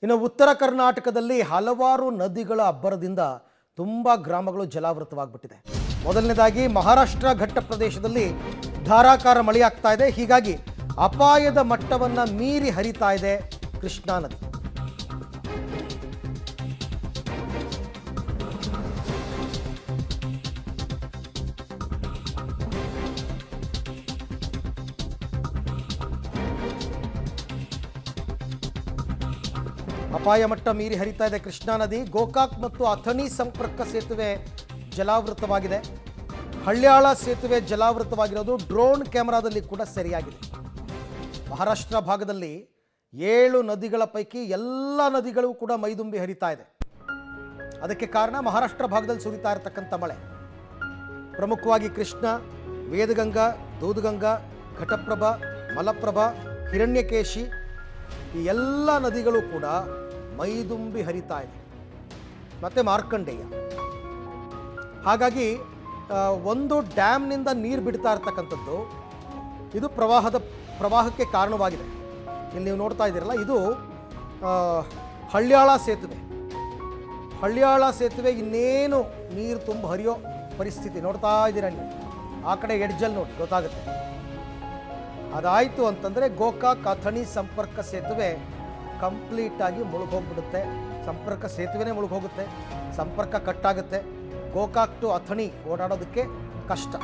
ಇನ್ನು ಉತ್ತರ ಕರ್ನಾಟಕದಲ್ಲಿ ಹಲವಾರು ನದಿಗಳ ಅಬ್ಬರದಿಂದ ತುಂಬ ಗ್ರಾಮಗಳು ಜಲಾವೃತವಾಗಿಬಿಟ್ಟಿದೆ. ಮೊದಲನೇದಾಗಿ ಮಹಾರಾಷ್ಟ್ರ ಘಟ್ಟ ಪ್ರದೇಶದಲ್ಲಿ ಧಾರಾಕಾರ ಮಳೆಯಾಗ್ತಾ ಇದೆ. ಹೀಗಾಗಿ ಅಪಾಯದ ಮಟ್ಟವನ್ನು ಮೀರಿ ಹರಿತಾ ಇದೆ ಕೃಷ್ಣಾ ನದಿ. ಅಪಾಯ ಮಟ್ಟ ಮೀರಿ ಹರಿತಾ ಇದೆ ಕೃಷ್ಣಾ ನದಿ. ಗೋಕಾಕ್ ಮತ್ತು ಅಥಣಿ ಸಂಪರ್ಕ ಸೇತುವೆ ಜಲಾವೃತವಾಗಿದೆ. ಹಳ್ಯಾಳ ಸೇತುವೆ ಜಲಾವೃತವಾಗಿರೋದು ಡ್ರೋನ್ ಕ್ಯಾಮೆರಾದಲ್ಲಿ ಕೂಡ ಸರಿಯಾಗಿದೆ. ಮಹಾರಾಷ್ಟ್ರ ಭಾಗದಲ್ಲಿ 7 ನದಿಗಳ ಪೈಕಿ ಎಲ್ಲ ನದಿಗಳು ಕೂಡ ಮೈದುಂಬಿ ಹರಿತಾ ಇದೆ. ಅದಕ್ಕೆ ಕಾರಣ ಮಹಾರಾಷ್ಟ್ರ ಭಾಗದಲ್ಲಿ ಸುರಿತಾ ಇರತಕ್ಕಂಥ ಮಳೆ. ಪ್ರಮುಖವಾಗಿ ಕೃಷ್ಣ, ವೇದಗಂಗಾ, ದೂದಗಂಗಾ, ಘಟಪ್ರಭಾ, ಮಲಪ್ರಭಾ, ಹಿರಣ್ಯಕೇಶಿ ಈ ಎಲ್ಲ ನದಿಗಳು ಕೂಡ ಮೈದುಂಬಿ ಹರಿತಾ ಇದೆ. ಮತ್ತು ಮಾರ್ಕಂಡೇಯ. ಹಾಗಾಗಿ ಒಂದು ಡ್ಯಾಮ್ನಿಂದ ನೀರು ಬಿಡ್ತಾ ಇರ್ತಕ್ಕಂಥದ್ದು ಇದು ಪ್ರವಾಹಕ್ಕೆ ಕಾರಣವಾಗಿದೆ. ಇಲ್ಲಿ ನೀವು ನೋಡ್ತಾ ಇದ್ದೀರಲ್ಲ, ಇದು ಹಳ್ಯಾಳ ಸೇತುವೆ. ಹಳ್ಯಾಳ ಸೇತುವೆ ಇನ್ನೇನು ನೀರು ತುಂಬ ಹರಿಯೋ ಪರಿಸ್ಥಿತಿ ನೋಡ್ತಾ ಇದ್ದೀರ ನೀವು. ಆ ಕಡೆ ಎಡ್ಜಲ್ಲಿ ನೋಡಿ ಗೊತ್ತಾಗುತ್ತೆ. ಅದಾಯಿತು ಅಂತಂದರೆ ಗೋಕಾಕ್ ಅಥಣಿ ಸಂಪರ್ಕ ಸೇತುವೆ ಕಂಪ್ಲೀಟಾಗಿ ಮುಳುಗೋಗ್ಬಿಡುತ್ತೆ. ಸಂಪರ್ಕ ಸೇತುವೆನೇ ಮುಳುಗೋಗುತ್ತೆ, ಸಂಪರ್ಕ ಕಟ್ಟಾಗುತ್ತೆ. ಗೋಕಾಕ್ ಟು ಅಥಣಿ ಓಡಾಡೋದಕ್ಕೆ ಕಷ್ಟ.